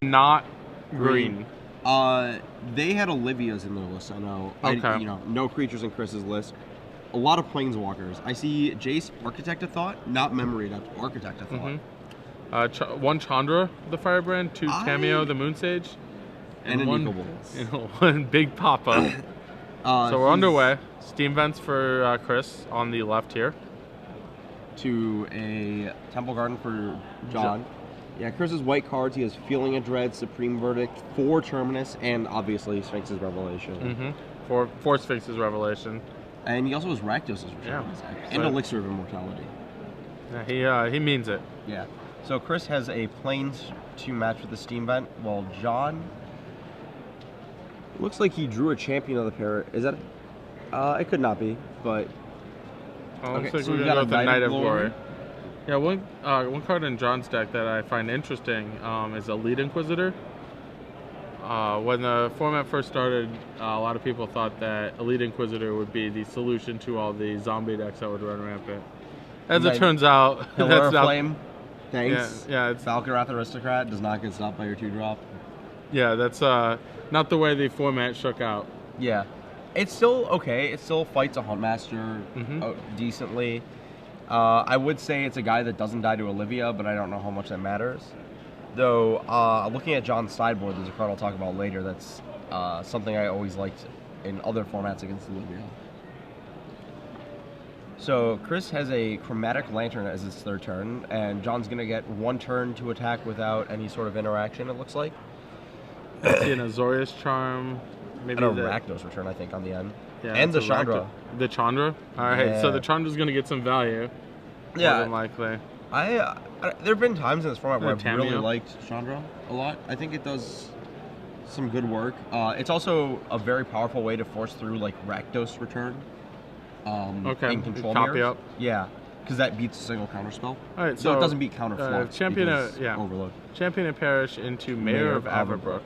not green. They had Olivia's in their list, I know. Okay. No creatures in Chris's list. A lot of planeswalkers. I see Jace, Architect of Thought, not Memory Adept, Architect of Thought. One Chandra, the Firebrand, two Cameo, the Moon Sage, and one, one Big Papa. So we're underway. Steam vents for Chris on the left here. To a Temple Garden for John. Yeah, Chris's white cards, he has Feeling of Dread, Supreme Verdict, 4 Terminus, and obviously Sphinx's Revelation. Four Sphinx's Revelation. And he also has Rakdos' Return. And Elixir of Immortality. Yeah, he means it. Yeah. So Chris has a Plains to match with the Steam Vent, while John looks like he drew a Champion of the Pair. Is that... it could not be, but... Looks like so we've got a Knight of Glory. Yeah, one card in John's deck that I find interesting is Elite Inquisitor. When the format first started, a lot of people thought that Elite Inquisitor would be the solution to all the zombie decks that would run rampant. As it turns out, that's not... Flame, thanks. Yeah, it's Valkyrath Aristocrat does not get stopped by your 2-drop. Yeah, that's not the way the format shook out. Yeah. It's still okay. It still fights a Huntmaster decently. I would say it's a guy that doesn't die to Olivia, but I don't know how much that matters. Though, looking at John's sideboard, there's a card I'll talk about later that's something I always liked in other formats against Olivia. So, Chris has a Chromatic Lantern as his 3rd turn, and John's going to get 1 turn to attack without any sort of interaction, it looks like. I see an Azorius Charm. Maybe and a Rakdos Return, I think, on the end. Yeah, and the Chandra. The Chandra? Alright, so the Chandra's going to get some value. Yeah. More than likely. There have been times in this format where I've really liked Chandra a lot. I think it does some good work. It's also a very powerful way to force through, like, Rakdos Return. In control copy up. Yeah, because that beats a single counterspell. Alright, so it doesn't beat counterflow. Champion of Parish into Mayor of Averbrook.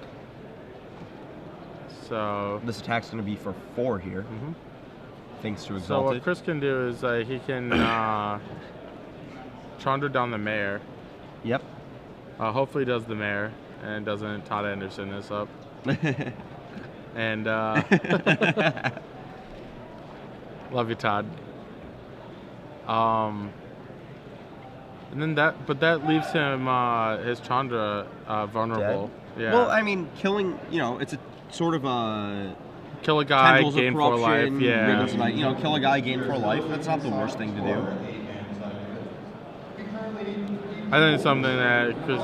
So this attack's going to be for 4 here, thanks to Exalted. So what Chris can do is he can Chandra down the Mayor. Yep. Hopefully he does the Mayor and doesn't Todd Anderson this up. And love you, Todd. And then that leaves him his Chandra vulnerable. Dead? Yeah. Well, I mean, killing, it's a sort of a kill a guy, gain 4 life. Yeah. Kill a guy, gain 4 life. That's not the worst thing to do. I think it's something that Chris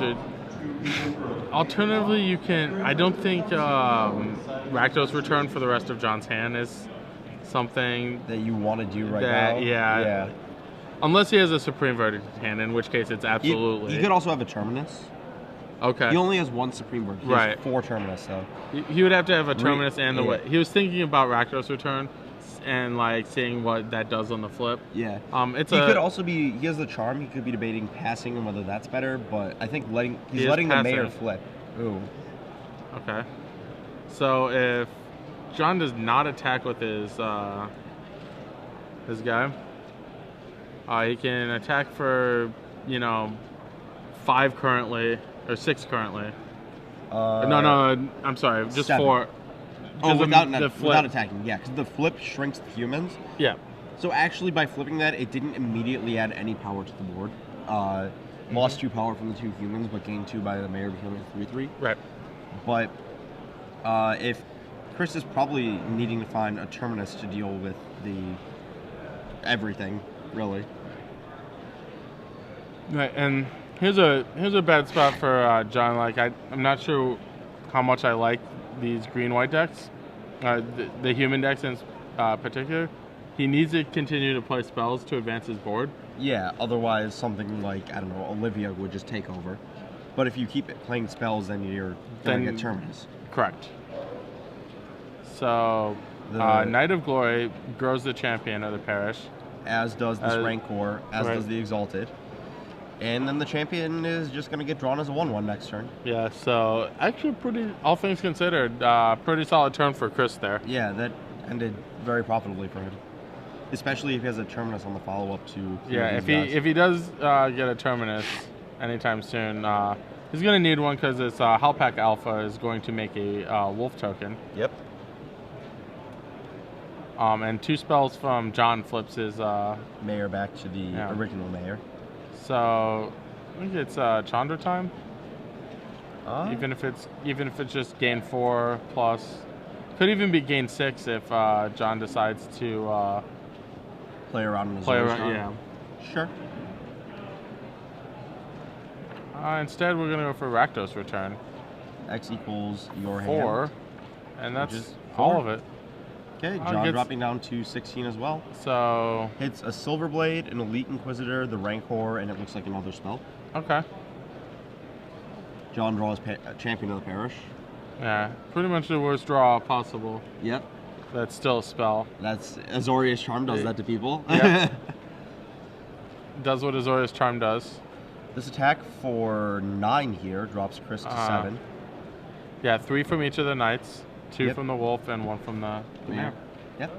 alternatively, you can. I don't think Rakdos Return for the rest of John's hand is something that you want to do right now. Yeah. Unless he has a Supreme Verdict hand, in which case it's absolutely. He could also have a Terminus. Okay. He only has 1 Supreme Verdict. He has 4 Terminus, though. He would have to have a Terminus and the way. He was thinking about Rakdos Return and like seeing what that does on the flip. Yeah. He could also be. He has the Charm. He could be debating passing and whether that's better. But I think he's letting the Mayor flip. Ooh. Okay. So if John does not attack with his guy, he can attack for 5 currently or 6 currently. No, I'm sorry, just 7. 4. Without attacking, yeah, because the flip shrinks the humans. Yeah. So actually, by flipping that, it didn't immediately add any power to the board. Lost 2 power from the 2 humans, but gained 2 by the Mayor becoming a 3/3. Right. But if Chris is probably needing to find a Terminus to deal with everything, really. Right, and here's a bad spot for John. Like I'm not sure how much I like these green-white decks, the human decks in particular. He needs to continue to play spells to advance his board. Yeah, otherwise something like, I don't know, Olivia would just take over. But if you keep playing spells, then you're going to get Terminus. Correct. So, Knight of Glory grows the champion of the parish. As does this Rancor, as does the Exalted. And then the champion is just going to get drawn as a 1/1 next turn. Yeah, so actually all things considered, pretty solid turn for Chris there. Yeah, that ended very profitably for him. Especially if he has a Terminus on the follow-up to... Yeah, if he does get a Terminus anytime soon, He's going to need one because his Halpack Alpha is going to make a wolf token. Yep. And 2 spells from John flips his Mayor back to the original Mayor. So I think it's Chandra time. Even if it's just gain 4 plus, could even be gain 6 if John decides to play around with yeah. Sure. Instead, we're gonna go for Rakdos return. X equals your 4, hand. and that's all of it. Okay, John dropping down to 16 as well. So hits a Silverblade, an Elite Inquisitor, the Rancor, and it looks like another spell. Okay. John draws Champion of the Parish. Yeah, pretty much the worst draw possible. Yep. That's still a spell. That's Azorius Charm does that to people. Yep. Does what Azorius Charm does. This attack for 9 here drops Chris to 7. Yeah, 3 from each of the knights, 2 from the wolf, and 1 from the mayor. Yep.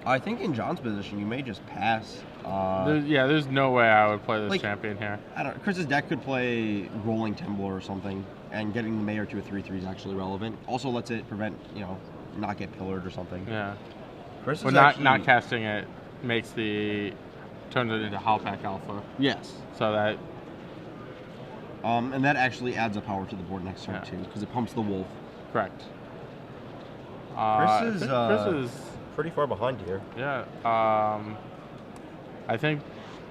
I think in John's position, you may just pass. There's no way I would play this champion here. I don't know. Chris's deck could play Rolling Temblor or something, and getting the Mayor to a 3/3 is actually relevant. Also lets it prevent, not get pillared or something. Yeah. Chris is not casting it turns it into Halpack Alpha. Yes. So that. And that actually adds a power to the board next turn too, because it pumps the wolf. Correct. Chris is pretty far behind here. Yeah. I think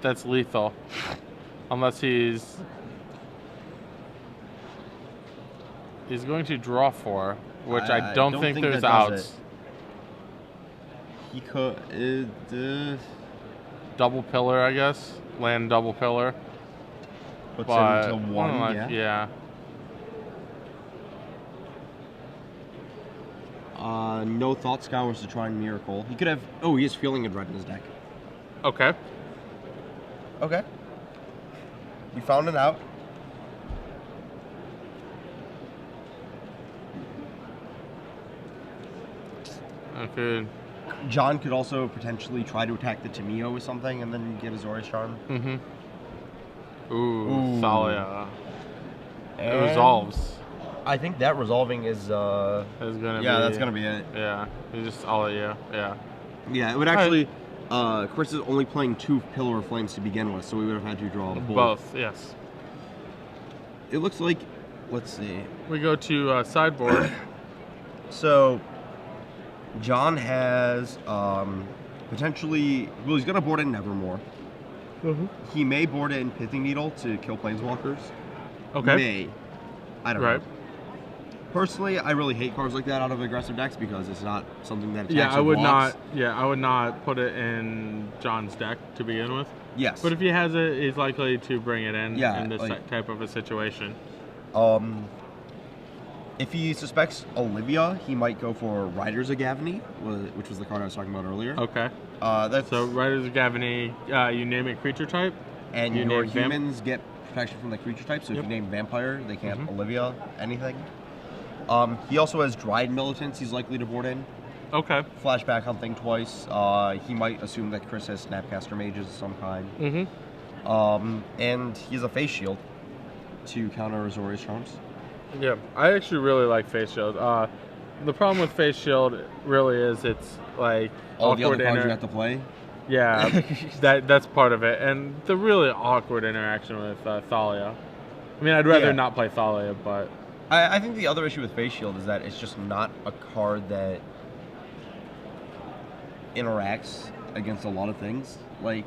that's lethal, unless he's going to draw 4, which I don't think there's outs. He could double pillar, I guess. Land double pillar. Puts him to 1. Yeah. No Thought Scours to try and Miracle. He could have. Oh, he has Feeling of Dread in his deck. Okay. You found it out. Okay. John could also potentially try to attack the Tamio with something and then get Azorius Charm. Mm-hmm. Ooh. Thalia. It resolves. I think that resolving is gonna that's gonna be it. Yeah. You just all yeah. Yeah, it would actually Chris is only playing 2 Pillar of Flames to begin with, so we would have had to draw both, yes. It looks like, let's see. We go to sideboard. So John has potentially, well, he's gonna board in Nevermore. Mm-hmm. He may board in Pithing Needle to kill Planeswalkers. Okay. May. I don't know. Personally, I really hate cards like that out of aggressive decks because it's not something that attacks I would not put it in John's deck to begin with. Yes. But if he has it, he's likely to bring it in this type of a situation. If he suspects Olivia, he might go for Riders of Gavany, which was the card I was talking about earlier. Okay. So Riders of Gavany, you name a creature type, and your humans get protection from the creature type. So if you name Vampire, they can't Olivia anything. He also has Dryad Militants he's likely to board in. Okay. Flashback Hunting twice. He might assume that Chris has Snapcaster Mages of some kind. Mm-hmm. And he has a Face Shield to counter Azorius Charms. Yeah, I actually really like Face Shield. The problem with Face Shield really is it's like all the other cards you have to play. Yeah, that's part of it, and the really awkward interaction with Thalia. I mean, I'd rather not play Thalia, but I think the other issue with Face Shield is that it's just not a card that interacts against a lot of things. Like,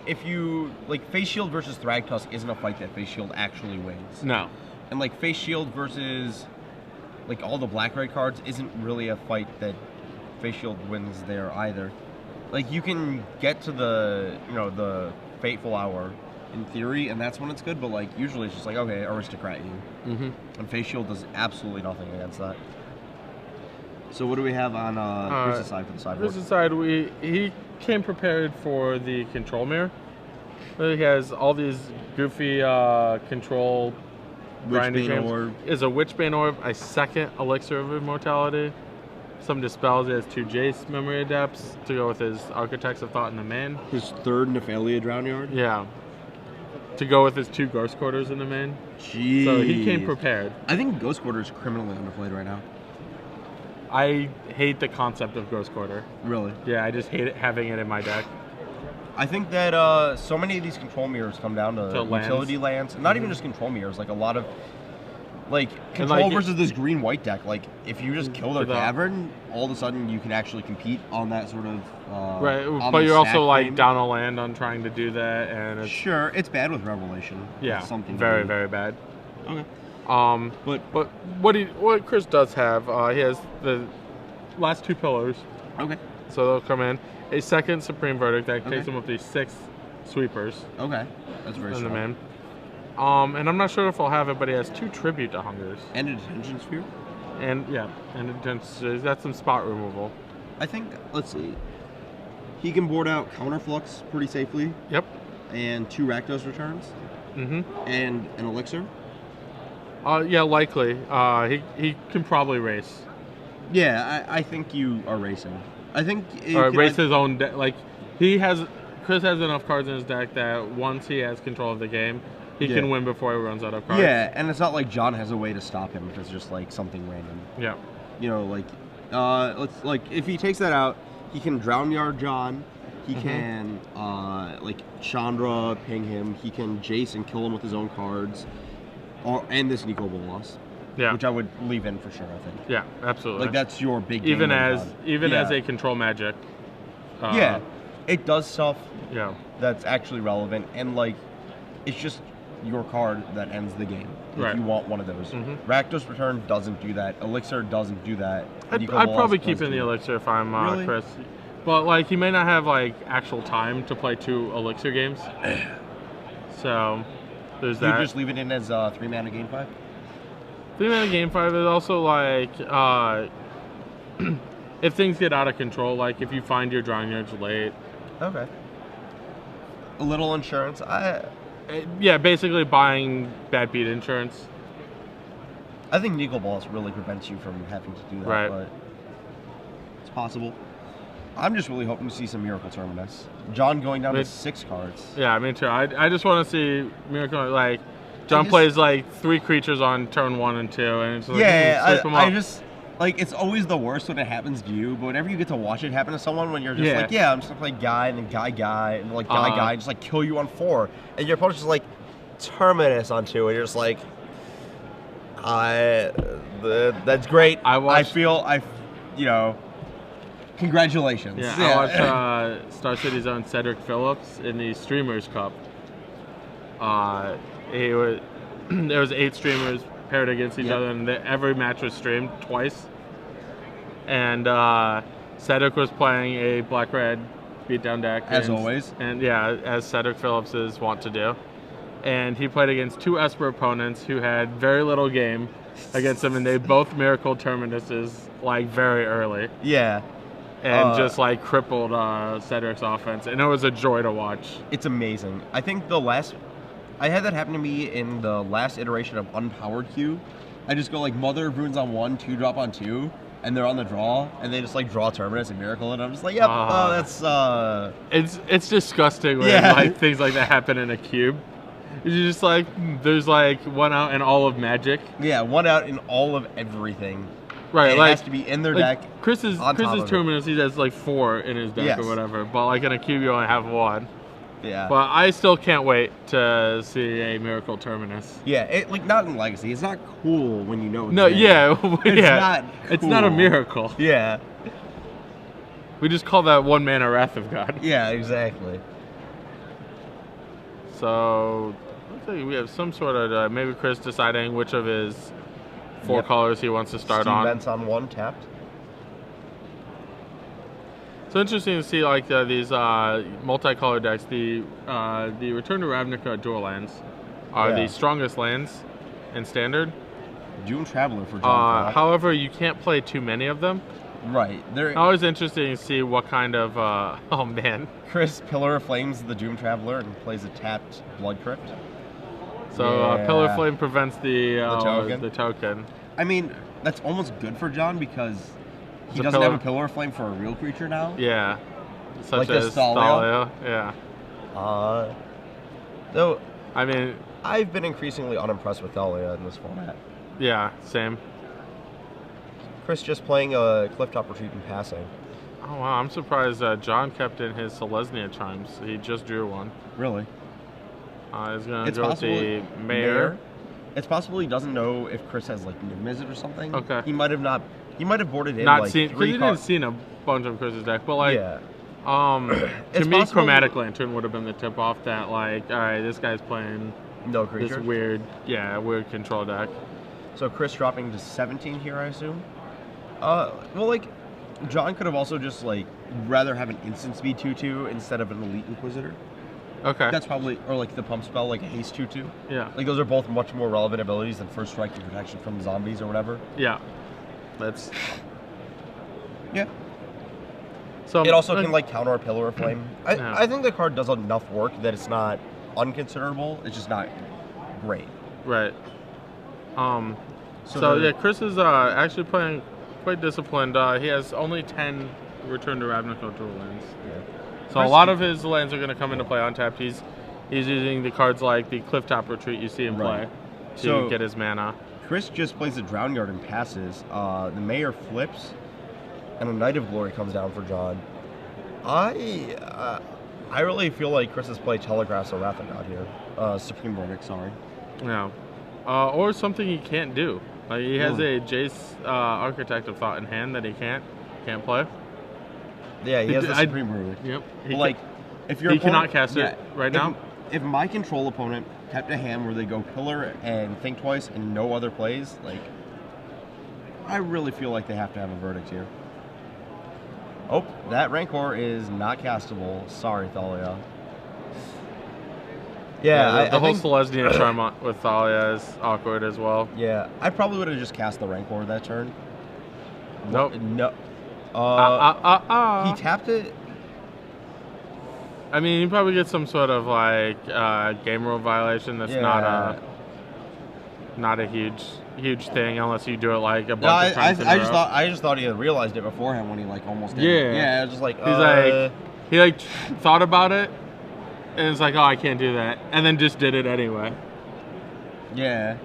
if you Face Shield versus Thragtusk isn't a fight that Face Shield actually wins. No. And Face Shield versus all the black-red cards isn't really a fight that Face Shield wins there either. You can get to the the Fateful Hour in theory, and that's when it's good, but usually it's just okay, Aristocrat you. Mm-hmm. And Face Shield does absolutely nothing against that. So what do we have on Chris's side for the sideboard? Chris's side, he came prepared for the Control Mirror. He has all these goofy control grinding games. Orb. Is a Witchbane Orb, a second Elixir of Immortality, some Dispels. He has 2 Jace Memory Adepts to go with his Architects of Thought in the main. His 3rd Nephalia Drown Yard. Yeah. to go with his 2 Ghost Quarters in the main. Jeez. So he came prepared. I think Ghost Quarter is criminally underplayed right now. I hate the concept of Ghost Quarter. Really? Yeah, I just hate having it in my deck. I think that so many of these control mirrors come down to utility lands. And not even just control mirrors, like a lot of control versus this green-white deck. Like, if you just kill their cavern, all of a sudden you can actually compete on that sort of right, but you're also down a land on trying to do that, and it's bad with Revelation. Yeah, something very bad. Okay. But what Chris does have, he has the last 2 pillars. Okay. So they'll come in. A second Supreme Verdict that takes him up to 6 sweepers. Okay. That's very strong. In the main. And I'm not sure if I'll have it, but he has 2 Tribute to Hungers. And a Detention Sphere? And he's got some spot removal. I think, let's see. He can board out Counterflux pretty safely. Yep. And 2 Rakdos returns. Mm-hmm. And an Elixir. Yeah, likely. He can probably race. Yeah, I think you are racing. I think race his own deck. Chris has enough cards in his deck that once he has control of the game, he can win before he runs out of cards. Yeah, and it's not like John has a way to stop him if it's just like something random. Yeah. You know, if he takes that out, he can Drown Yard John. He can Chandra ping him. He can Jace and kill him with his own cards, and this Nico Bolas. Yeah. Which I would leave in for sure, I think. Yeah, absolutely. Like, that's your big game. Even as a control magic. Yeah. It does stuff Yeah. that's actually relevant, and it's just your card that ends the game. If you want one of those. Rakdos Return doesn't do that. Elixir doesn't do that. I'd probably keep in the Elixir if I'm Chris. But he may not have actual time to play 2 Elixir games. So there's that. You just leave it in as 3 mana game 5? 3 mana game 5 is also if things get out of control, if you find your drawing yards late. Okay. A little insurance. Yeah, basically buying bad beat insurance. I think Nico Balls really prevents you from having to do that, right. But it's possible. I'm just really hoping to see some Miracle Terminus. John going down to 6 cards. Yeah, me too. I just want to see Miracle, John plays 3 creatures on turn 1 and 2, and it's I just it's always the worst when it happens to you, but whenever you get to watch it happen to someone, when you're just I'm just gonna play guy and then guy and guy just kill you on 4, and your opponent's just Terminus on 2, and you're just that's great. Congratulations. Yeah, I watched Star City's own Cedric Phillips in the Streamers Cup. There was 8 streamers paired against each other, and every match was streamed twice. And Cedric was playing a black-red beatdown deck. As always. And as Cedric Phillips is wont to do. And he played against 2 Esper opponents who had very little game against him, and they both Miracle Terminuses very early. Yeah. And just crippled Cedric's offense, and it was a joy to watch. It's amazing. I think I had that happen to me in the last iteration of Unpowered Q. I just go Mother of Runes on 1, 2-drop on 2, and they're on the draw, and they just draw Terminus and Miracle, and I'm just yep, that's It's disgusting when things like that happen in a cube. It's just there's 1 out in all of Magic. Yeah, 1 out in all of everything. Right, it has to be in their deck. Chris's Terminus, he has 4 in his deck or whatever, but in a cube you only have 1. Yeah. But I still can't wait to see a Miracle Terminus. Yeah, it not in Legacy. It's not cool when you know it's No, there. It's not cool. It's not a miracle. Yeah. We just call that 1 mana Wrath of God. Yeah, exactly. So, let's see, we have some sort of maybe Chris deciding which of his 4 colors he wants to start Steam on. Vents on 1 tapped. So interesting to see these multicolor decks. The Return to Ravnica dual lands are the strongest lands in Standard. Doom Traveler for John. However, you can't play too many of them. Right. They're always interesting to see what kind of oh man. Chris Pillar of Flames the Doom Traveler and plays a tapped Blood Crypt. So Pillar of Flame prevents the token. I mean, that's almost good for John because he doesn't have a Pillar of Flame for a real creature now. Yeah. Such as Thalia. Yeah. So I mean, I've been increasingly unimpressed with Thalia in this format. Yeah, same. Chris just playing a Clifftop Retreat and passing. Oh wow, I'm surprised John kept in his Selesnya chimes. He just drew one. Really? He's gonna go with the Mayor. It's possible he doesn't know if Chris has like Niv-Mizzet or something. Okay. He might have not. He might have boarded in Not like seen, because he didn't see a bunch of Chris's deck, but like, yeah. To me, Chromatic Lantern would have been the tip off that like, all right, this guy's playing no creature. This weird control deck. So Chris dropping to 17 here, I assume. Well, like, John could have also just like rather have an instant speed 2/2 instead of an Elite Inquisitor. Okay. That's probably, or like the pump spell, like a haste 2/2. Yeah. Like those are both much more relevant abilities than first strike and protection from zombies or whatever. Yeah. That's. Yeah. So it also can like counter a Pillar of Flame. I think the card does enough work that it's not unconsiderable. It's just not great. Right. So yeah, Chris is actually playing quite disciplined. He has only 10 Return to Ravnica dual lands. Yeah. So a lot of his lands are going to come into play untapped. He's using the cards like the Clifftop Retreat you see him play to get his mana. Chris just plays a Drown Yard and passes. The Mayor flips, and a Knight of Glory comes down for John. I really feel like Chris has played Telegraphs or Wrath of God here. Supreme Verdict, sorry. Yeah. Or something he can't do. Like he has a Jace Architect of Thought in hand that he can't play. Yeah, he has the Supreme Verdict. Yep. Like, if you're he cannot cast it right now. If my control opponent kept a hand where they go Pillar and Think Twice and no other plays, like, I really feel like they have to have a Verdict here. Oh, that Rancor is not castable. Sorry, Thalia. Yeah, the whole Selesnya charm with Thalia is awkward as well. Yeah, I probably would have just cast the Rancor that turn. Nope. No. He tapped it. I mean, you probably get some sort of like game rule violation. That's not a huge thing unless you do it like a bunch of times. I just thought he had realized it beforehand when he like almost did. Yeah, it was just like he thought about it, and it's like, oh, I can't do that, and then just did it anyway. Yeah.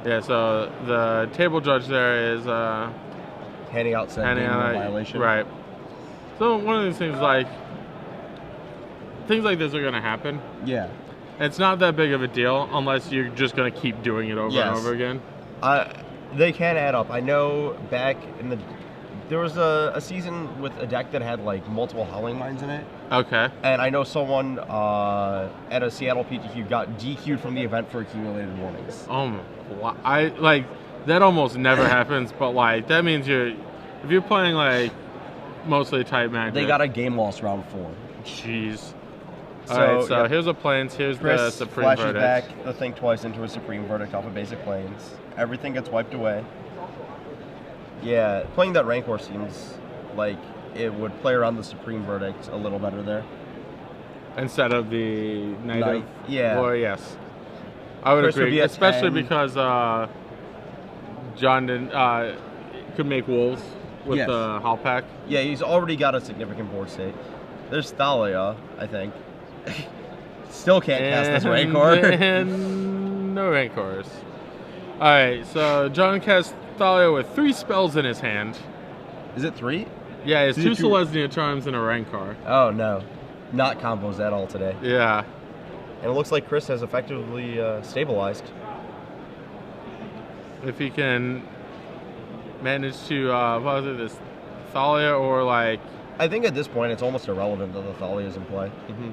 Yeah, so the table judge there is handing out said game rule violation. Right. So one of these things like this are gonna happen. Yeah. It's not that big of a deal unless you're just gonna keep doing it over and over again. They can add up. I know back in there was a season with a deck that had like multiple Howling Mines in it. Okay. And I know someone at a Seattle PTQ got DQ'd from the event for accumulated warnings. That almost never happens, but like that means if you're playing like mostly type Magic. They got a game loss round 4. Jeez. Alright, so here's the planes, here's the Supreme Verdict. Flashes back the Think Twice into a Supreme Verdict off of basic planes. Everything gets wiped away. Yeah, playing that Rancor seems like it would play around the Supreme Verdict a little better there. Instead of the Knight of... Yeah. Well, yes. I would agree, especially because John could make Wolves with the Howl Pack. Yeah, he's already got a significant board state. There's Thalia, I think. Still can't cast this Rancor. And no Rancors. Alright, so John casts Thalia with 3 spells in his hand. Is it 3? Yeah, it's 2 Selesnya Charms and a Rancor. Oh no. Not combos at all today. Yeah. And it looks like Chris has effectively stabilized. If he can manage to, what was it, this Thalia or like... I think at this point it's almost irrelevant that the Thalia is in play. Mm-hmm.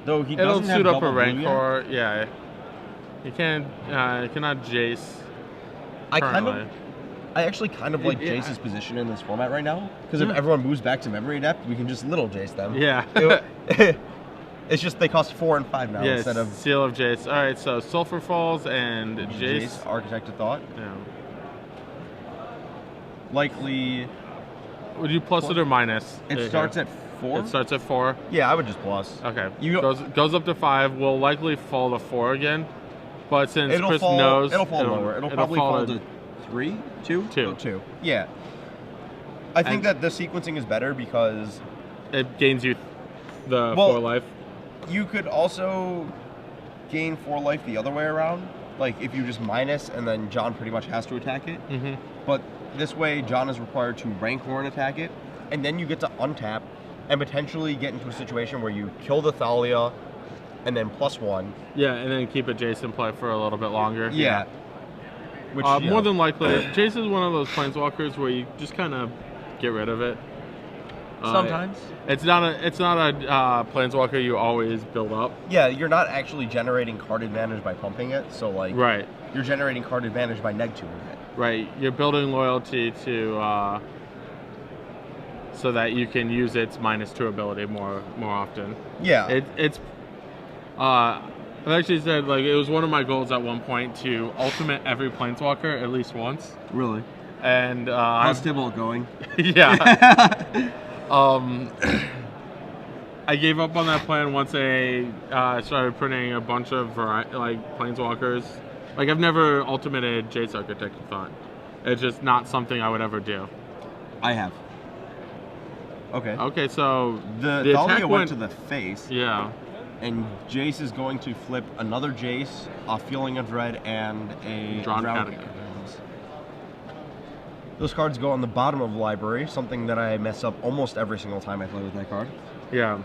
Though he It'll doesn't suit have up a Rancor, yet. yeah. He cannot Jace. I actually kind of like Jace's position in this format right now, because if everyone moves back to Memory Adept, we can just little Jace them. Yeah. It's just they cost 4 and 5 now instead of Seal of Jace. All right, so Sulfur Falls and Jace. Architect of Thought. Yeah. Likely. Would you plus it or minus? It starts at 4? It starts at 4? Yeah, I would just plus. Okay. Goes up to 5. Will likely fall to 4 again. But since Chris knows... It'll fall lower. It'll probably fall to 3? 2? 2. 2. Yeah. I think that the sequencing is better because... It gains you the 4 life. You could also gain 4 life the other way around. Like, if you just minus, and then John pretty much has to attack it. Mm-hmm. But this way, John is required to Rancor and attack it, and then you get to untap and potentially get into a situation where you kill the Thalia, and then +1. Yeah, and then keep a Jace in play for a little bit longer. Yeah. Which, more than likely, Jace is one of those planeswalkers where you just kind of get rid of it. Sometimes. It's not a planeswalker you always build up. Yeah, you're not actually generating card advantage by pumping it, so like right. You're generating card advantage by neg-2ing it. Right. You're building loyalty to so that you can use its -2 ability more often. Yeah. I've actually said like it was one of my goals at one point to ultimate every planeswalker at least once. Really? And how's Tibble going? Yeah. I gave up on that plan once I started printing a bunch of planeswalkers. Like I've never ultimated Jace Architect of Thought. It's just not something I would ever do. I have. Okay. Okay, so the Thalia went to the face. Yeah. And Jace is going to flip another Jace, a Feeling of Dread, and a Drown Catacombs. Those cards go on the bottom of the library, something that I mess up almost every single time I play with that card. Yeah.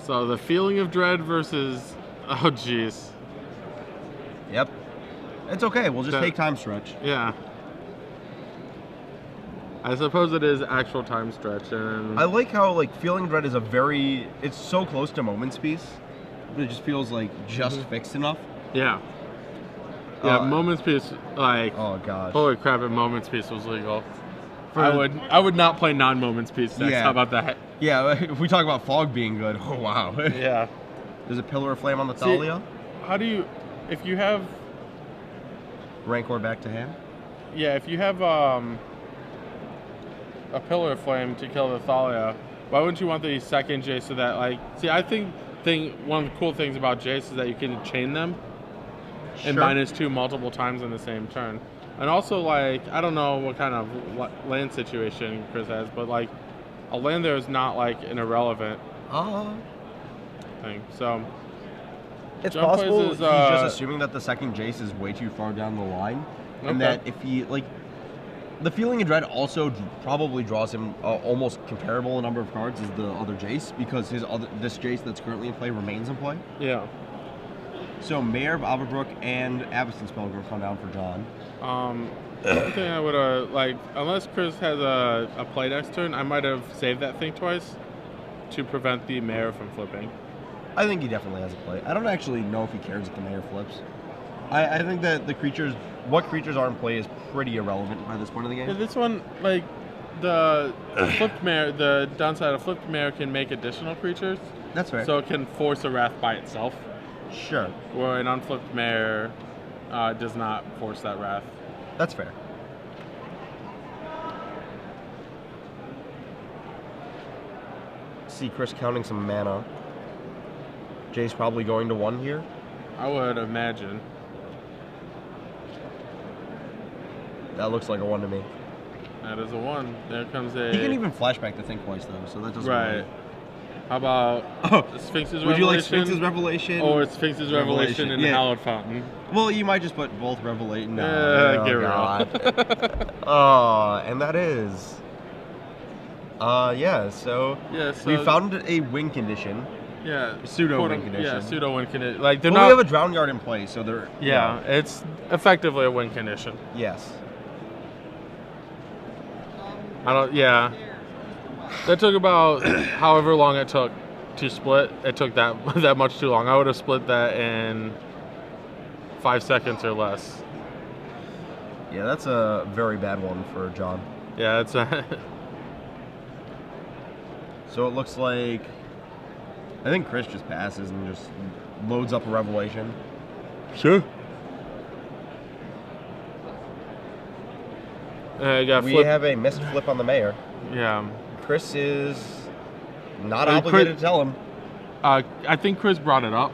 So the Feeling of Dread versus... Oh, jeez. Yep. It's okay. We'll just take time stretch. Yeah. I suppose it is actual time stretch. And I like how like Feeling Dread is it's so close to Moment's Peace, but it just feels like just fixed enough. Yeah. Yeah, Moment's Peace, like... Oh, gosh. Holy crap, if Moment's Peace was legal. I would not play non-Moment's Peace decks. Yeah. How about that? Yeah, if we talk about Fog being good, oh, wow. Yeah. There's a Pillar of Flame on the Thalia. How do you... If you have... Rancor back to hand? Yeah, if you have a Pillar of Flame to kill the Thalia, why wouldn't you want the second Jace so that, like... See, I think one of the cool things about Jace is that you can chain them. And -2 multiple times in the same turn. And also, like, I don't know what kind of land situation Chris has, but, like, a land there is not, like, an irrelevant thing. So, it's possible he's just assuming that the second Jace is way too far down the line. Okay. And that if he, like, the Feeling of Dread also probably draws him almost comparable a number of cards as the other Jace, because this Jace that's currently in play remains in play. Yeah. So Mayor of Averbrook and Avacyn Spellgrim come down for John. One thing I would unless Chris has a play next turn, I might have saved that thing twice to prevent the Mayor from flipping. I think he definitely has a play. I don't actually know if he cares if the Mayor flips. I think that what creatures are in play is pretty irrelevant by this point of the game. Yeah, this one, like, the flipped Mayor, the downside of flipped Mayor can make additional creatures. That's fair. So it can force a Wrath by itself. Sure. Where an unflipped Mayor does not force that Wrath. That's fair. See Chris counting some mana. Jay's probably going to 1 here. I would imagine. That looks like a 1 to me. That is a 1. There comes a... He can even flashback the thing twice, though, so that doesn't Right. How about Sphinx's Revelation? Would you like Sphinx's Revelation? Or Sphinx's Revelation and Hallowed Fountain? Well, you might just put both Revelation. Get real. And that is... so we found a win condition. Yeah. Pseudo-win condition. Yeah, pseudo-win condition. Like, we have a Drown Yard in play, so they're... Yeah, it's effectively a win condition. Yes. That took about however long it took to split. It took that much too long. I would have split that in 5 seconds or less. Yeah, that's a very bad one for John. Yeah, it's a... So it looks like... I think Chris just passes and just loads up a Revelation. Sure. We have a missed flip on the Mayor. Yeah. Chris is not obligated to tell him. I think Chris brought it up.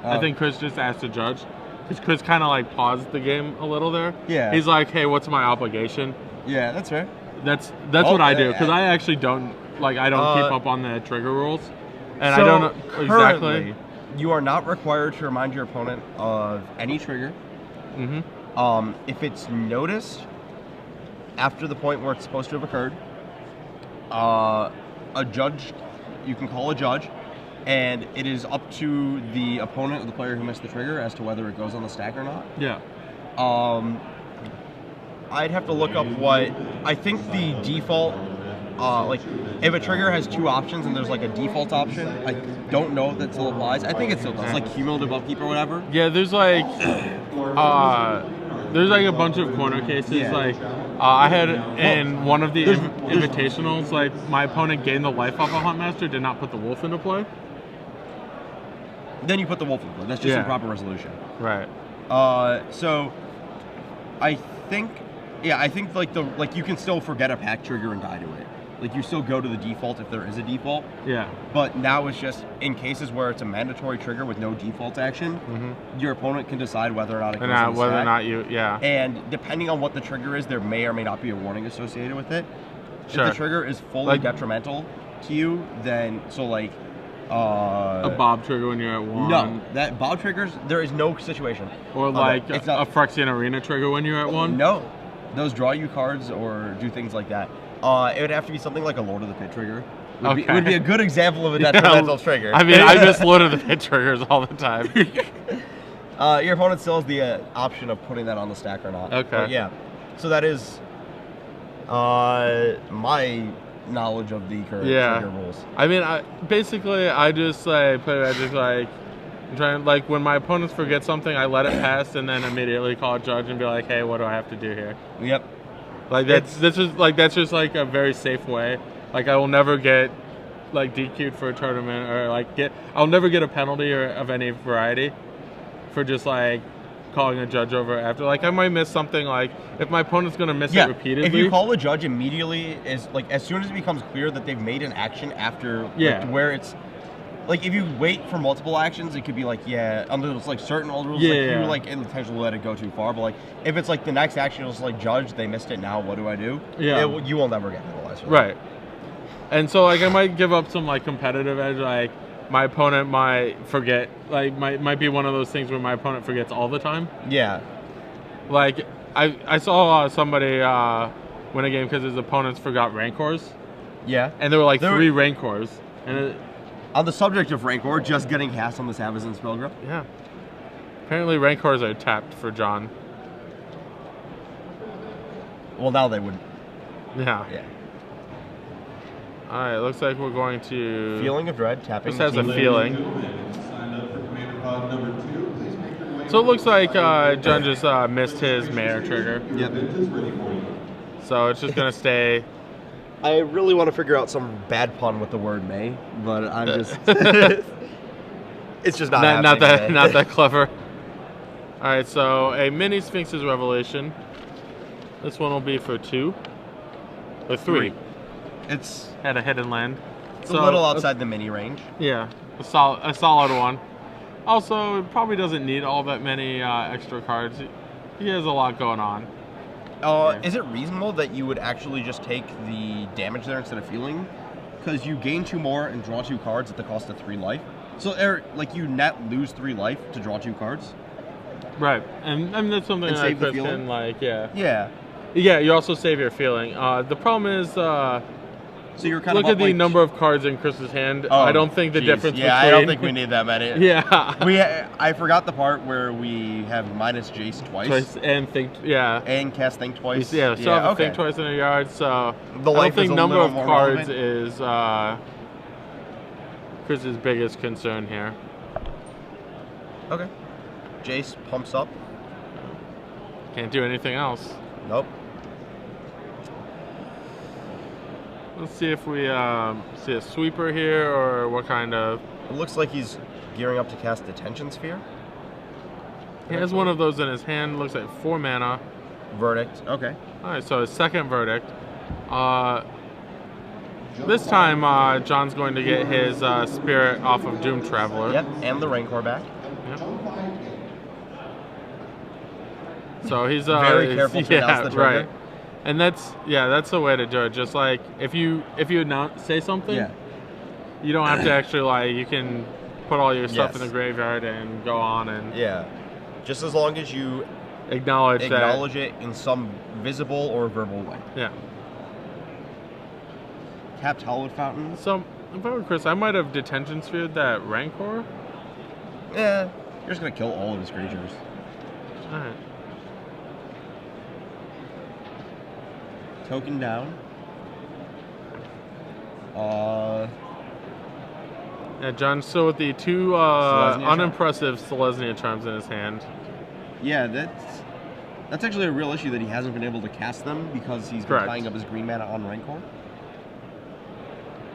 I think Chris just asked the judge. Because Chris kind of like paused the game a little there. Yeah. He's like, hey, what's my obligation? Yeah, that's fair. That's what I do. Because I actually don't, I don't keep up on the trigger rules. And so I don't know exactly. You are not required to remind your opponent of any trigger. If it's noticed after the point where it's supposed to have occurred, a judge, you can call a judge, and it is up to the opponent or the player who missed the trigger as to whether it goes on the stack or not. Yeah. I'd have to look up what I think the default. Like, if a trigger has two options and there's like a default option, I don't know if that still applies. I think it still does, like cumulative upkeep or whatever. Yeah, there's like a bunch of corner cases. Yeah. Like, I had in one of the invitationals, like my opponent gained the life off a Huntmaster, did not put the wolf into play. Then you put the wolf into play. That's just improper resolution. Right. So I think like you can still forget a pack trigger and die to it. Like, you still go to the default if there is a default. Yeah. But now it's just in cases where it's a mandatory trigger with no default action, your opponent can decide whether or not it goes on the whether stack. or not you, And depending on what the trigger is, there may or may not be a warning associated with it. Sure. If the trigger is fully detrimental to you, then a bob trigger when you're at 1. No, that bob triggers, there is no situation. Or like a Phyrexian Arena trigger when you're at 1. No, those draw you cards or do things like that. It would have to be something like a Lord of the Pit trigger. It would be a good example of a detrimental trigger. I mean, I miss Lord of the Pit triggers all the time. Your opponent still has the option of putting that on the stack or not. Okay. But yeah. So that is my knowledge of the current trigger rules. I mean, I just I'm trying, like, when my opponents forget something, I let it pass and then immediately call a judge and be like, hey, what do I have to do here? Yep. Like, that's just like a very safe way. Like, I will never get like DQ'd for a tournament, or like I'll never get a penalty or of any variety for just like calling a judge over after. Like, I might miss something, like if my opponent's gonna miss it repeatedly. If you call a judge immediately, as soon as it becomes clear that they've made an action after where it's like, if you wait for multiple actions, it could be like, under like certain old rules, you like intentionally let it go too far. But like, if it's like the next action is like, judge, they missed it, now what do I do? You will never get penalized. Right. And so like, I might give up some like competitive edge. Like, my opponent might forget. Like, might be one of those things where my opponent forgets all the time. Yeah. Like, I saw somebody win a game because his opponents forgot Rancors. Yeah. And there were like 3 Rancors, and on the subject of Rancor, just getting cast on the Savizan's Pilgrim. Yeah. Apparently Rancors are tapped for John. Well, now they would. Yeah. Alright, looks like we're going to... Feeling of Dread, tapping. This has a feeling. So it looks like John just missed his Mayor trigger. Yep. So it's just going to stay... I really want to figure out some bad pun with the word may, but I'm just... it's just not happening. Not that clever. All right, so a mini Sphinx's Revelation. This one will be for 2 or 3. It's had a hidden land. It's a little outside the mini range. Yeah, a solid one. Also, it probably doesn't need all that many extra cards. He has a lot going on. Is it reasonable that you would actually just take the damage there instead of feeling? Because you gain 2 more and draw 2 cards at the cost of 3 life. So, like, you net lose 3 life to draw 2 cards. Right, and that's something that Chris can, like, Yeah, you also save your feeling. The problem is, so you're kind look of at the number of cards in Chris's hand. I don't think the difference between... I don't think we need that many. Yeah. I forgot the part where we have minus Jace twice. And think, and cast Think twice. Yeah, so have Think twice in a yard, so... I don't think number of cards is Chris's biggest concern here. Okay. Jace pumps up. Can't do anything else. Nope. Let's see if we see a sweeper here, or what kind of... It looks like he's gearing up to cast Detention Sphere. He has one of those in his hand. Looks like 4 mana. Verdict. Okay. Alright, so his second Verdict. This time, John's going to get his Spirit off of Doom Traveler. Yep, and the Rancor back. Yep. So he's very careful to announce the trigger. Right. And that's the way to do it. Just like if you say something, You don't have to actually, like, you can put all your stuff in Yes. the graveyard and go on and Yeah. Just as long as you acknowledge it in some visible or verbal way. Yeah. Capped Hallowed Fountain. So, if I were Chris, I might have detention sphered that Rancor. Yeah. You're just going to kill all of his creatures. Alright. Token down. Yeah, John's still with the two unimpressive Selesnya charms in his hand. Yeah, that's actually a real issue that he hasn't been able to cast them because he's been tying up his green mana on Rancor.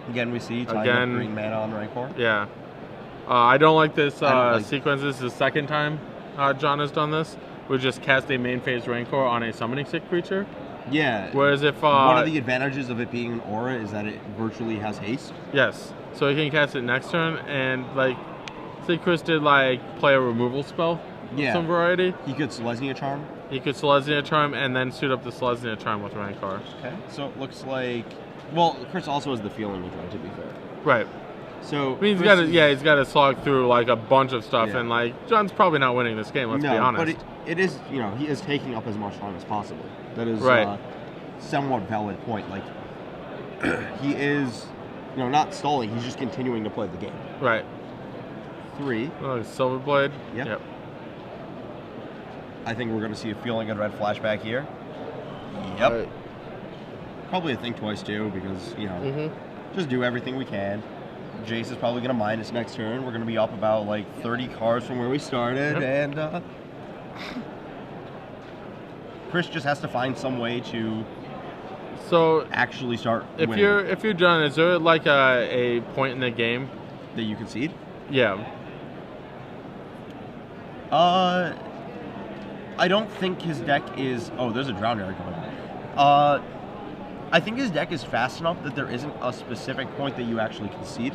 Again, we see tying up green mana on Rancor. Yeah. I don't like this sequence. This is the second time John has done this. We just cast a main phase Rancor on a summoning sick creature. Yeah. Whereas if one of the advantages of it being an aura is that it virtually has haste. Yes. So he can cast it next turn, and like, say Chris did like play a removal spell of some variety. He could Selesnya Charm. He could Selesnya Charm and then suit up the Selesnya Charm with Rancor. Okay. So it looks like, well, Chris also has the Feeling Withdrawal, to be fair. Right. So I mean, he's got to slog through like a bunch of stuff, and like John's probably not winning this game. Let's be honest. But it is, he is taking up as much time as possible. That is somewhat valid point. Like he is, not stalling. He's just continuing to play the game. Right. 3. Oh, Silverblade. Yep. I think we're going to see a Feeling Unread flashback here. Yep. Right. Probably a Think Twice too, because just do everything we can. Jace is probably going to mine us next turn. We're going to be up about like 30 cards from where we started, and Chris just has to find some way to actually start winning. If you're John, is there like a point in the game that you concede? Yeah. I don't think his deck is. Oh, there's a Drown Yard going on. I think his deck is fast enough that there isn't a specific point that you actually concede.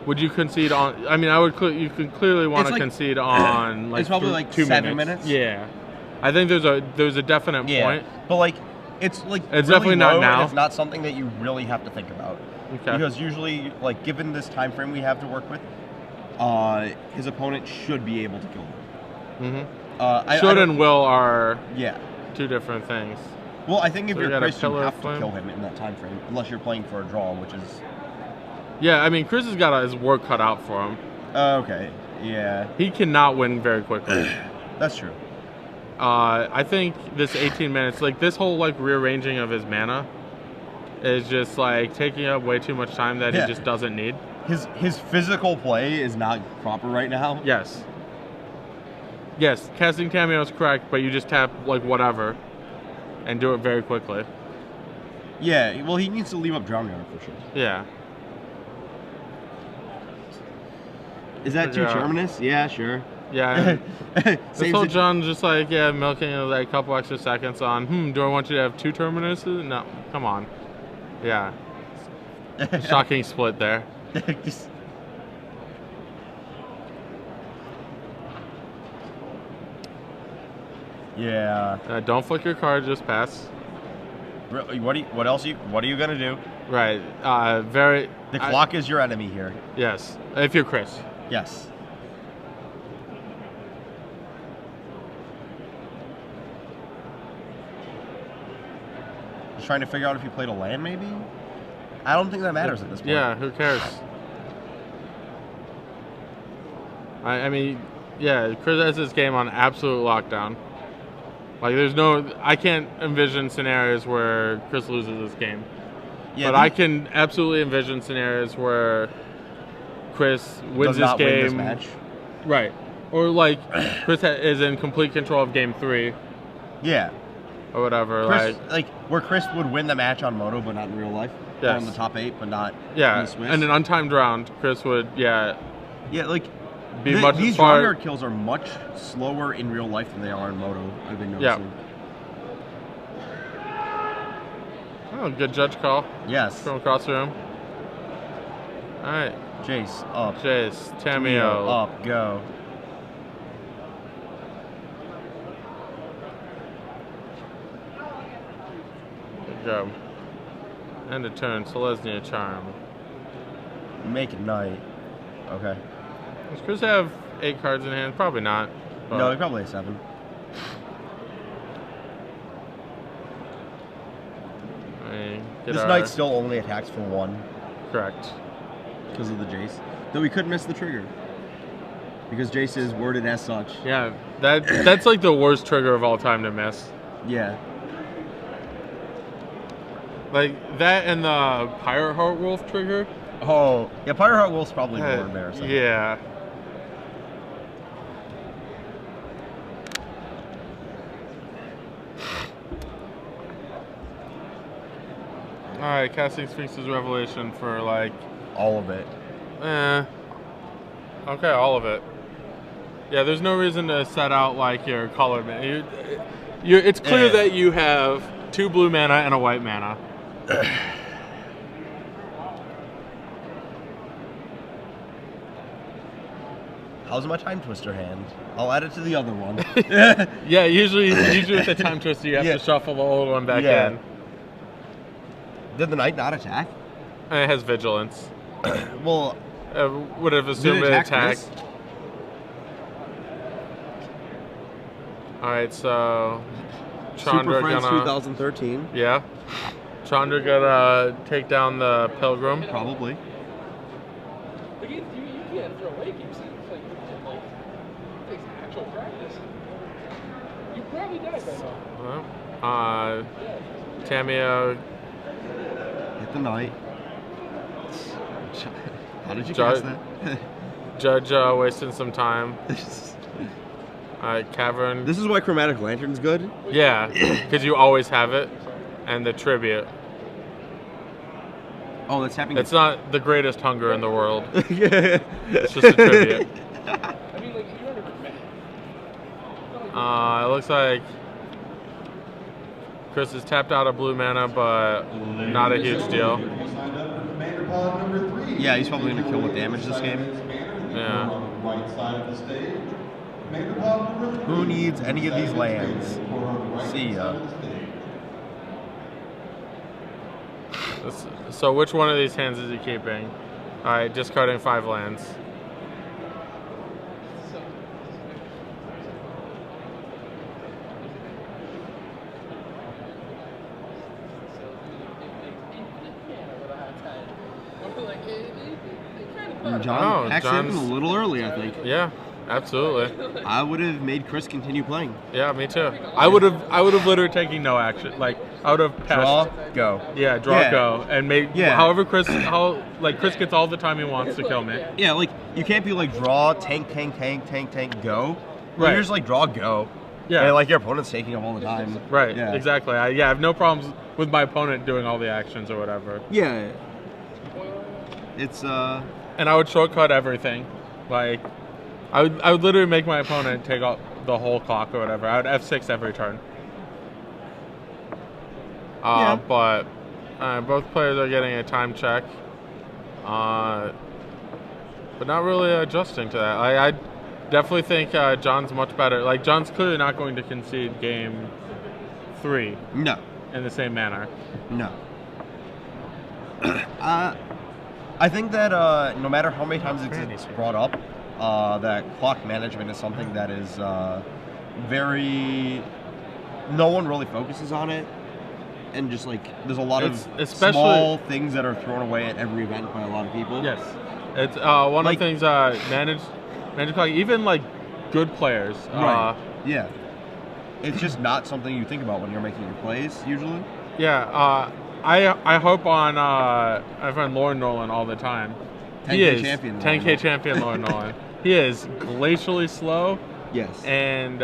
Would you concede on? I mean, you could clearly want to concede on like. It's probably like 7 minutes. Yeah, I think there's a definite point. But like, it's like it's really definitely not now. It's not something that you really have to think about. Okay. Because usually, like, given this time frame we have to work with, his opponent should be able to kill him. Should and will are two different things. Well, I think if you're Chris, you have to kill him in that time frame, unless you're playing for a draw, which is. Yeah, I mean, Chris has got his work cut out for him. Okay, yeah. He cannot win very quickly. That's true. I think this 18 minutes, like this whole like rearranging of his mana, is just like taking up way too much time that he just doesn't need. His physical play is not proper right now. Yes. Yes, casting Cameo is correct, but you just tap like whatever, and do it very quickly. Yeah, well, he needs to leave up Drown Yard for sure. Yeah. Is that 2 Terminus? Yeah, sure. Yeah. This whole John's just like, milking like a couple extra seconds on, do I want you to have 2 Terminuses? No, come on. Yeah. Shocking split there. Yeah. Don't flick your card, just pass. What are you gonna do? Right. The clock is your enemy here. Yes. If you're Chris. Yes. Just trying to figure out if you played a land, maybe? I don't think that matters at this point. Yeah, who cares? I mean, Chris has this game on absolute lockdown. Like, I can't envision scenarios where Chris loses this game. Yeah, but I can absolutely envision scenarios where Chris wins this game. Win this match. Right. Or, like, Chris is in complete control of game 3. Yeah. Or whatever. Where Chris would win the match on Moto, but not in real life. Yes. Or in the top 8, but not in the Swiss. And an untimed round, Chris would, these Drown Yard kills are much slower in real life than they are in Moto, I've been noticing. Oh, good judge call. Yes. From across the room. Alright. Jace, up. Jace, Tamio. Up, go. Good job. End of turn, Selesnya Charm. Make it night. Okay. Does Chris have 8 cards in hand? Probably not. No, he probably has 7. This knight still only attacks for 1. Correct. Because of the Jace. Though we could miss the trigger. Because Jace is worded as such. Yeah, that's like the worst trigger of all time to miss. Yeah. Like that and the Pirate Heart Wolf trigger. Oh, yeah, Pirate Heart Wolf's probably more embarrassing. Yeah. Alright, casting Sphinx's Revelation for like... all of it. Okay, all of it. Yeah, there's no reason to set out like your color. It's clear that you have 2 blue mana and a white mana. How's my Time Twister hand? I'll add it to the other one. Yeah, usually with the Time Twister, you have to shuffle the old one back in. Did the knight not attack? And it has Vigilance. Well, would have assumed it attacked. Alright, so Chandra Super Friends gonna 2013. Yeah. Chandra gonna take down the Pilgrim. Probably. You can't throw away games. It takes actual practice. You probably died by now. Hit Tamia. the knight. How did you cast that? Judge wasting some time. Cavern. This is why Chromatic Lantern's good? Yeah, because you always have it. And the Tribute. Oh, that's happening. It's not the greatest hunger in the world. Yeah. It's just a Tribute. I mean, like, you're under It looks like Chris has tapped out a blue mana, but not a huge deal. Yeah, he's probably going to kill with damage this game. Yeah. Who needs any of these lands? See ya. So which one of these hands is he keeping? Alright, discarding 5 lands. John actually a little early, I think. Yeah, absolutely. I would have made Chris continue playing. Yeah, me too. I would have literally taken no action. Like I would have passed. Draw, go. Yeah, draw, go, and make however Chris gets all the time he wants to kill me. Yeah, like you can't be like draw, tank, go. Right. You're just like draw, go. Yeah. And like your opponent's taking them all the time. Right. Yeah. Exactly. I have no problems with my opponent doing all the actions or whatever. Yeah. It's And I would shortcut everything. Like, I would literally make my opponent take out the whole clock or whatever. I would F6 every turn. But both players are getting a time check. But not really adjusting to that. I definitely think John's much better. Like, John's clearly not going to concede game 3. No. In the same manner. No. I think that no matter how many times it's brought up, that clock management is something that is very... No one really focuses on it. And just like, there's a lot of small things that are thrown away at every event by a lot of people. Yes. It's one of the things managed clock, even like good players. Right. Yeah. It's just not something you think about when you're making your plays, usually. Yeah. I hope on my friend Lauren Nolan all the time. 10K champion. 10K champion Lauren Nolan. He is glacially slow. Yes. And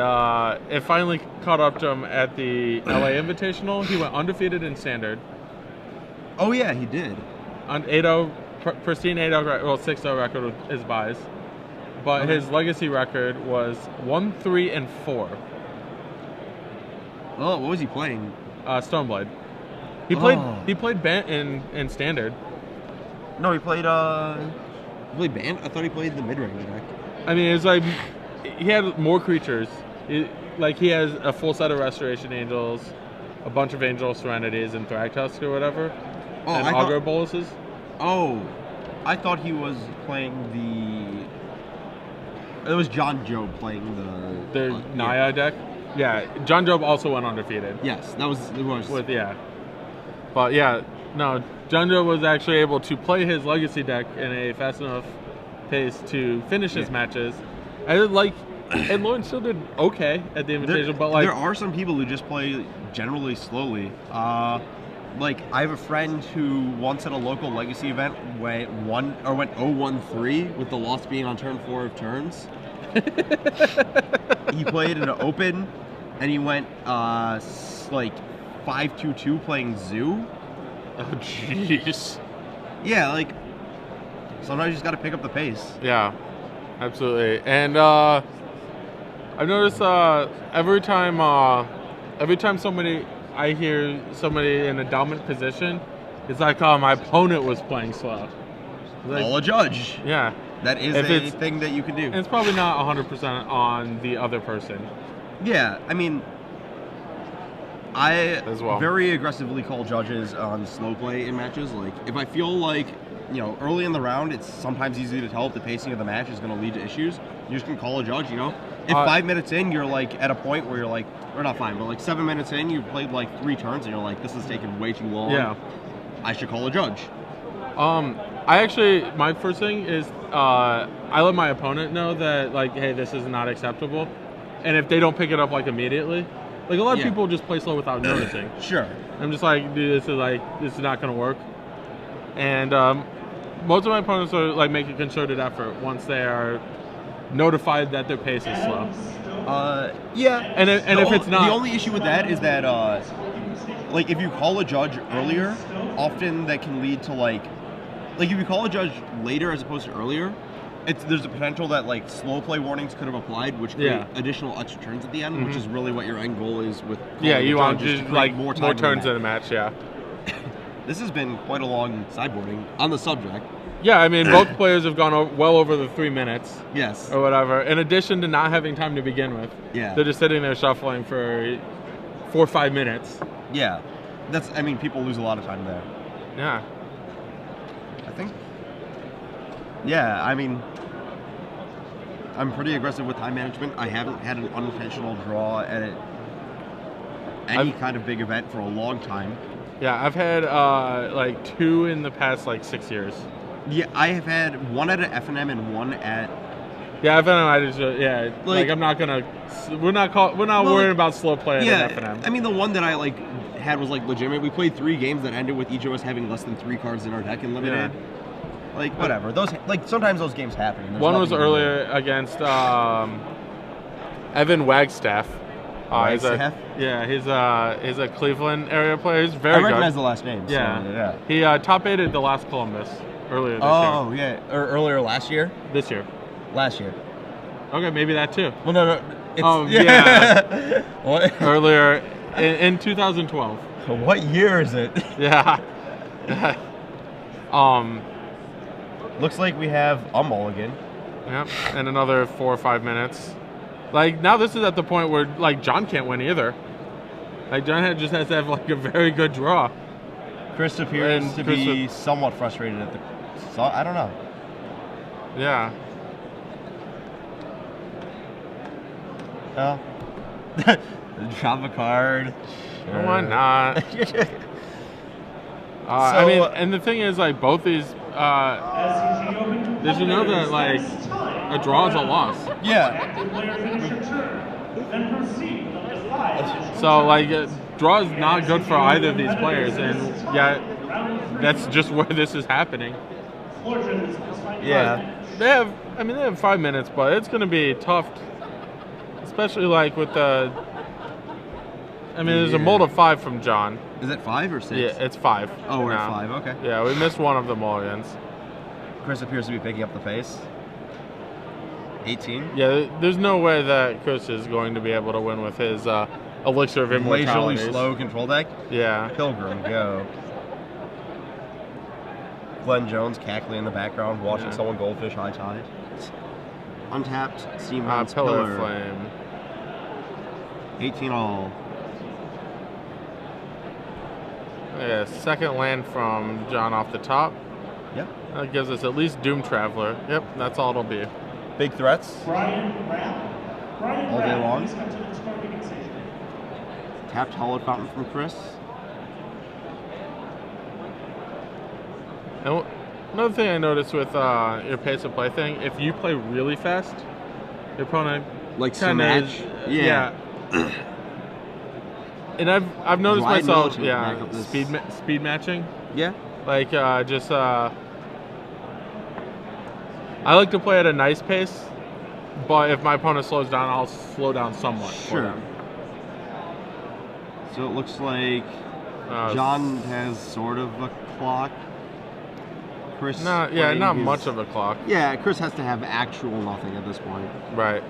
it finally caught up to him at the LA Invitational. He went undefeated in Standard. Oh yeah, he did. On 8-0, pristine 8-0, well 6-0 record with his buys. But his legacy record was 1-3-4. Oh, what was he playing? Stoneblade. He played Bant in Standard. No, he played Bant? I thought he played the mid-range deck. I mean, it was like he had more creatures. He has a full set of Restoration Angels, a bunch of Angel Serenities and Thragtusk or whatever, and Augur Boluses. Oh, I thought he was playing the. It was John Job playing the Naya deck. Yeah, John Job also went undefeated. Yes, that was it was. But yeah, no, John Job was actually able to play his legacy deck in a fast enough pace to finish his matches. And Lauren still did okay at the Invitational, but there are some people who just play generally slowly. Like I have a friend who once at a local legacy event went 0-1-3 with the loss being on turn 4 of turns. He played in an open, and he went like 5-2-2 playing Zoo. Oh jeez. Yeah, like sometimes you just got to pick up the pace. Yeah, absolutely. And I've noticed every time I hear somebody in a dominant position, it's like, oh, my opponent was playing slow. Like, Call a judge. Yeah. That is a thing that you can do. And it's probably not 100% on the other person. Yeah, I mean, I very aggressively call judges on slow play in matches. Like, if I feel like, early in the round, it's sometimes easy to tell if the pacing of the match is going to lead to issues. You just can call a judge, If 5 minutes in, you're like at a point where you're like, or not 5, but like 7 minutes in, you've played like 3 turns and you're like, this is taking way too long. Yeah. I should call a judge. My first thing is I let my opponent know that, like, hey, this is not acceptable. And if they don't pick it up, like, immediately, like, a lot of people just play slow without noticing. Sure. I'm just like, dude, this is not going to work. And most of my opponents are, like, make a concerted effort once they are notified that their pace is slow. Yeah. And if it's not... The only issue with that is that, like, if you call a judge earlier, often that can lead to, like, if you call a judge later as opposed to earlier, there's a potential that, like, slow play warnings could have applied, which create additional extra turns at the end, which is really what your end goal is with you want just, like, more turns in the match, yeah. This has been quite a long sideboarding on the subject. Yeah, I mean, both players have gone well over the 3 minutes. Yes. Or whatever. In addition to not having time to begin with. Yeah. They're just sitting there shuffling for 4 or 5 minutes. Yeah. People lose a lot of time there. Yeah. I think. Yeah, I'm pretty aggressive with time management. I haven't had an unintentional draw at any kind of big event for a long time. Yeah, I've had like 2 in the past like 6 years. Yeah, I have had 1 at an F&M and 1 at. Yeah, F&M. Like I'm not gonna. We're not worried about slow play at F&M. I mean, the one that I had was like legitimate. We played 3 games that ended with each of us having less than 3 cards in our deck in limited. Yeah. Like whatever. Those sometimes those games happen. One was earlier against Evan Wagstaff. Wagstaff? He's a Cleveland area player. He's very good. I recognize the last name. Yeah. So, yeah. He top-8'd the last Columbus earlier this year. Oh, yeah. Or earlier last year? This year. Last year. Okay, maybe that too. Well, no. Yeah. What? Earlier in 2012. What year is it? Yeah. Looks like we have a mulligan. Yep, and another 4 or 5 minutes. Like, now this is at the point where, like, John can't win either. Like, John just has to have, like, a very good draw. Chris appears to be somewhat frustrated at the... I don't know. Yeah. Oh. Drop a card. Sure. Why not? I mean, and the thing is, like, both these... did you know that, like, a draw is a loss? Yeah. So, like, draw is not good for either of these players, and yet that's just where this is happening. Yeah. They have 5 minutes, but it's going to be tough, especially, like, with the... there's a mold of 5 from John. Is it 5 or 6? Yeah, it's 5. Oh, we're at 5, okay. Yeah, we missed one of the mulligans. Chris appears to be picking up the pace. 18. Yeah, there's no way that Chris is going to be able to win with his Elixir of Immortality. Glacially slow control deck? Yeah. Pilgrim, go. Glenn Jones cackling in the background, watching someone goldfish high tide. Untapped, Steam Pillar Flame. 18 all. Yeah, second land from John off the top. Yep. That gives us at least Doom Traveler. Yep, that's all it'll be. Big threats. All day long. Tapped Hallowed Fountain from Chris. And another thing I noticed with your pace of play thing, if you play really fast, your opponent likes to match. Yeah. And I've noticed myself, speed matching. Yeah. Like just I like to play at a nice pace, but if my opponent slows down, I'll slow down somewhat. Sure. So it looks like John has sort of a clock. Chris, not much of a clock. Yeah, Chris has to have actual nothing at this point. Right.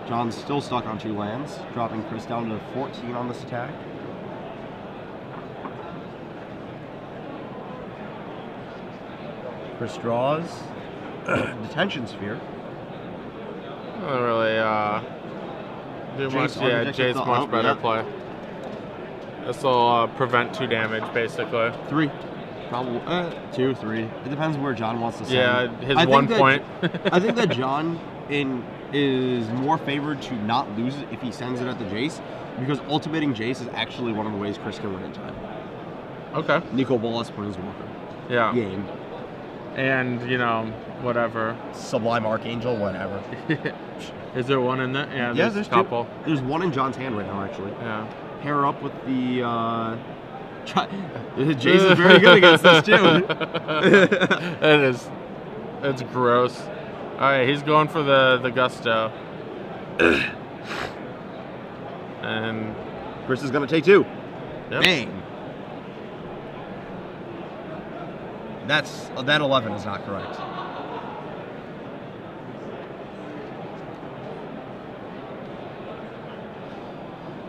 John's still stuck on 2 lands, dropping Chris down to 14 on this attack. Chris draws. Detention Sphere. Not really do much. Yeah, Jace much better play. This will prevent 2 damage, basically. 3. Probably 2, 3. It depends where John wants to send. Yeah, his 1 point. I think that John is more favored to not lose it if he sends it at the Jace, because ultimating Jace is actually one of the ways Chris can win in time. Okay. Nico Bolas, Planeswalker. Yeah. Game. And, whatever. Sublime Archangel, whatever. Is there one in there? Yeah, there's a couple. There's one in John's hand right now, actually. Yeah. Pair up with the Jace is very good against this too. It is. It's gross. All right, he's going for the gusto. And Chris is gonna take 2. Yep. Bang. That 11 is not correct.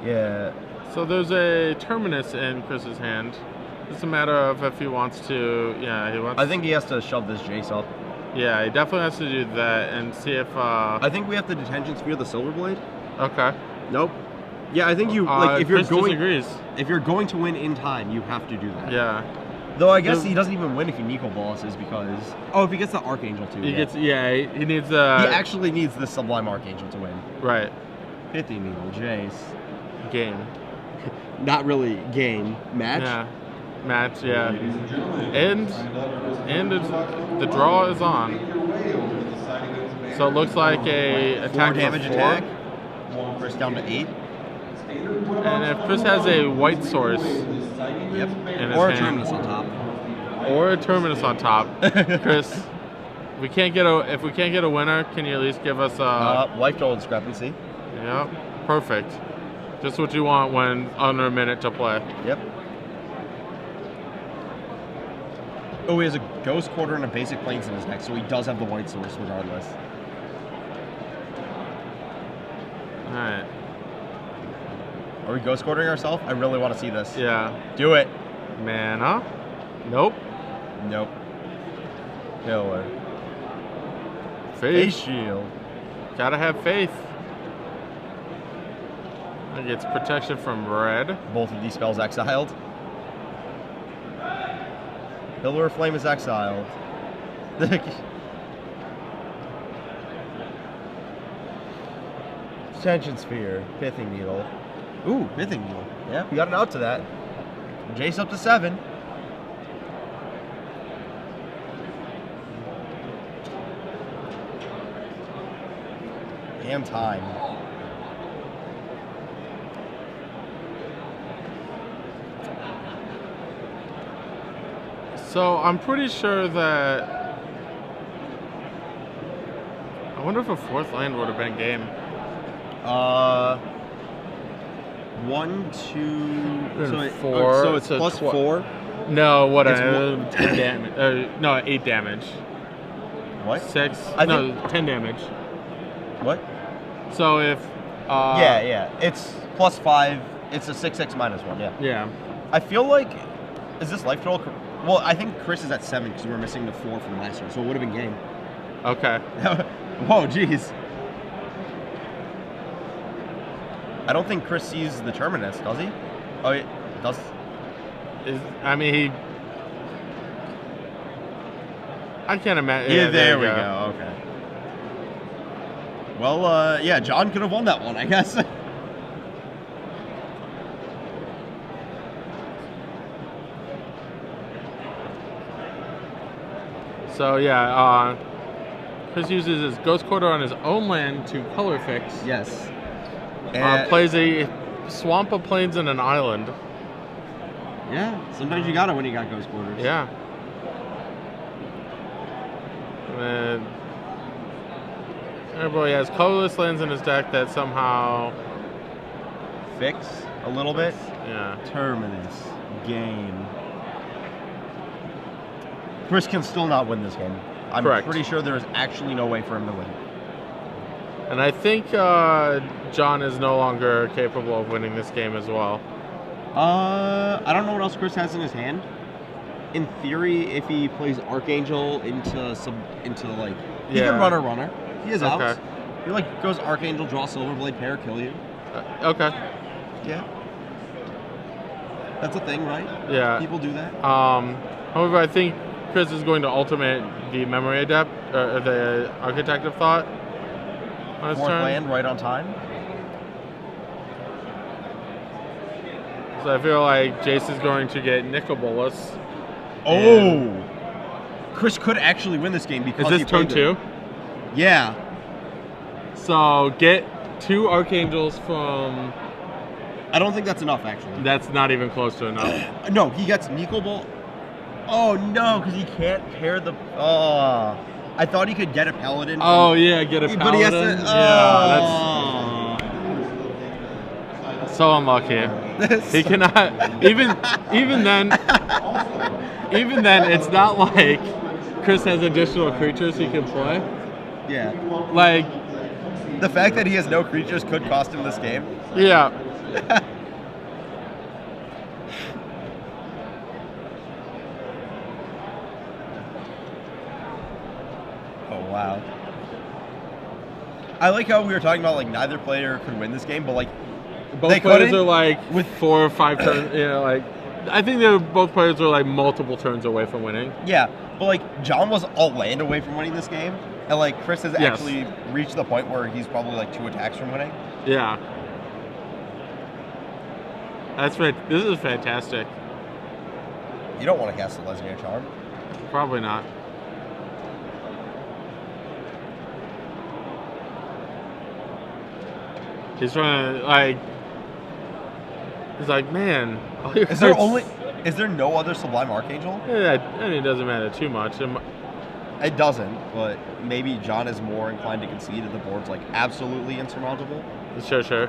Yeah. So there's a Terminus in Chris's hand. It's a matter of if he wants to. Yeah, he wants. I think he has to shove this Jace up. Yeah, he definitely has to do that and see if. I think we have to Detention Sphere the Silverblade. Okay. Nope. Yeah, I think you if Chris disagrees. If you're going to win in time, you have to do that. Yeah. Though I guess he doesn't even win if he Nico Bosses because if he gets the Archangel too. He gets he needs He actually needs the Sublime Archangel to win. Right. Pithy Needle, Jace. Game. Not really game. Match. Yeah. Match. Yeah. And the draw is on. So it looks like a attack 4 damage attack. Chris down to 8. And if Chris has a white source, yep, or a Terminus on top, Chris, if we can't get a winner, can you at least give us a life total discrepancy? Yep, perfect. Just what you want when under a minute to play. Yep. Oh, he has a Ghost Quarter and a Basic Plains in his deck, so he does have the white source regardless. All right. Are we Ghost Quartering ourselves? I really want to see this. Yeah. Do it. Mana? Nope. Nope. Killer. Faith. Shield. Gotta have faith. It gets protection from red. Both of these spells exiled. Pillar of Flame is exiled. Detention Sphere. Pithing Needle. Ooh, Pithing Needle. Yeah, we got an out to that. Jace up to 7. And time. So I'm pretty sure that. I wonder if a 4th land would have been game. 1, 2, so 4. So it's plus 4. No, what? 10 damage. No, 8 damage. What? 6. 10 damage. What? So if. Yeah. It's plus 5. It's a 6/6 minus 1. Yeah. Yeah. I feel like. Is this life total? Well, I think Chris is at 7 because we're missing the 4 from last year, so it would have been game. Okay. Whoa, jeez. I don't think Chris sees the Terminus, does he? Oh, he does. I can't imagine. Yeah, there we go. Okay. Well, yeah, John could have won that one, I guess. So yeah, Chris uses his Ghost Quarter on his own land to color fix. Yes. Plays a swamp of plains and an island. Yeah, sometimes you got it when you got Ghost Quarters. Yeah. And everybody has colorless lands in his deck that somehow fix a little bit. Yeah. Terminus. Game. Chris can still not win this game. I'm pretty sure there is actually no way for him to win. And I think John is no longer capable of winning this game as well. I don't know what else Chris has in his hand. In theory, if he plays Archangel into like, he can run a runner. He has outs. He like goes Archangel, draw Silverblade pair, kill you. Okay. Yeah. That's a thing, right? Yeah. People do that. However, I think Chris is going to ultimate the Memory Adept, or the Architect of Thought. On his turn. Land right on time. So I feel like Jace is going to get Nicol Bolas. Oh! Chris could actually win this game because is this turn 2? Yeah. So get 2 Archangels from... I don't think that's enough, actually. That's not even close to enough. No, he gets Nicol Bolas. Oh, no, because he can't pair the... Oh. I thought he could get a Paladin. Oh, yeah, get a Paladin. But he has to... Yeah, that's so unlucky. He cannot... Even then, it's not like Chris has additional creatures he can play. Yeah. Like... The fact that he has no creatures could cost him this game. Yeah. Wow. I like how we were talking about like neither player could win this game, but like both players are like with 4 or 5 turns. You know, like I think both players are like multiple turns away from winning. Yeah, but like John was a land away from winning this game, and like Chris has actually reached the point where he's probably like 2 attacks from winning. Yeah. That's right. This is fantastic. You don't want to cast the Legendary Charm. Probably not. He's trying to like. He's like, man. Is there no other Sublime Archangel? Yeah, I mean, it doesn't matter too much. It doesn't, but maybe John is more inclined to concede that the board's like absolutely insurmountable. Sure.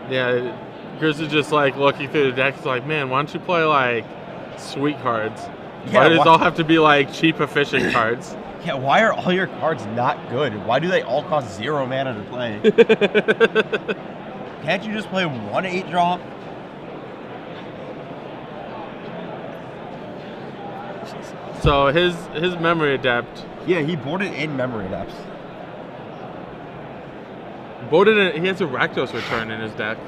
Yeah, Chris is just like looking through the deck. He's like, man, why don't you play like sweet cards? Why does it all have to be like cheap, efficient cards? Yeah, why are all your cards not good? Why do they all cost 0 mana to play? Can't you just play 1 8-drop? So his Memory Adept. Yeah, he boarded in Memory Adepts. He has a Rakdos Return in his deck.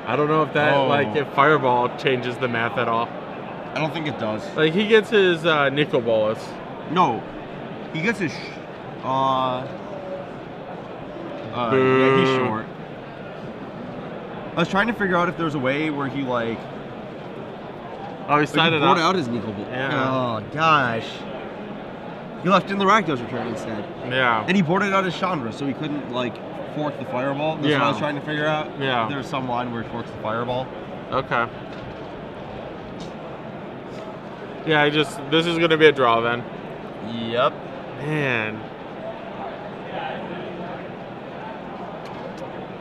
I don't know if that like if Fireball changes the math at all. I don't think it does. Like he gets his Nicol Bolas. No, he gets his. Yeah, he's short. I was trying to figure out if there's a way where he like. Oh, he sided out. Out his Nicol Bolas. Yeah. Oh gosh. He left in the Rakdos Return instead. Yeah. And he boarded out his Chandra, so he couldn't like fork the Fireball. That's what I was trying to figure out. Yeah. There's some line where he forks the Fireball. Okay. Yeah, this is gonna be a draw then. Yep. Man.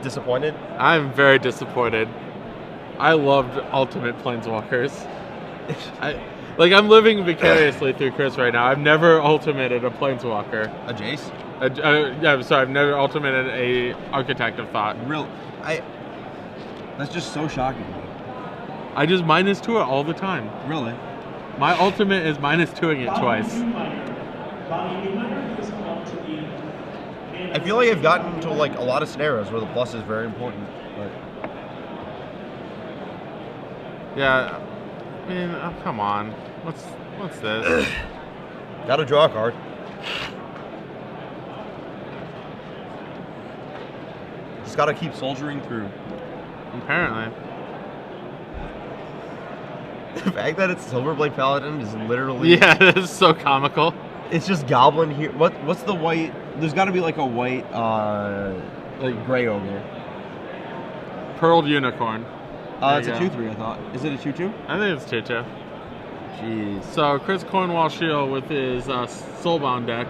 Disappointed? I'm very disappointed. I loved Ultimate Planeswalkers. I'm living vicariously through Chris right now. I've never ultimated a Planeswalker. A Jace? I'm sorry, I've never ultimated a Architect of Thought. That's just so shocking. I just -2 it all the time. Really? My ultimate is -2ing it twice. I feel like I've gotten into like a lot of scenarios where the plus is very important, but Yeah, I mean, oh, come on. What's this? Gotta draw a card. Just gotta keep soldiering through. Apparently. The fact that it's Silverblade Paladin is literally... Yeah, it is so comical. It's just Goblin here. What's the white... There's gotta be like a white, like gray ogre. Pearled Unicorn. It's a 2/3, I thought. Is it a 2/2? I think it's 2/2. Jeez. So Chris Cornwell Shiel with his Soulbound deck.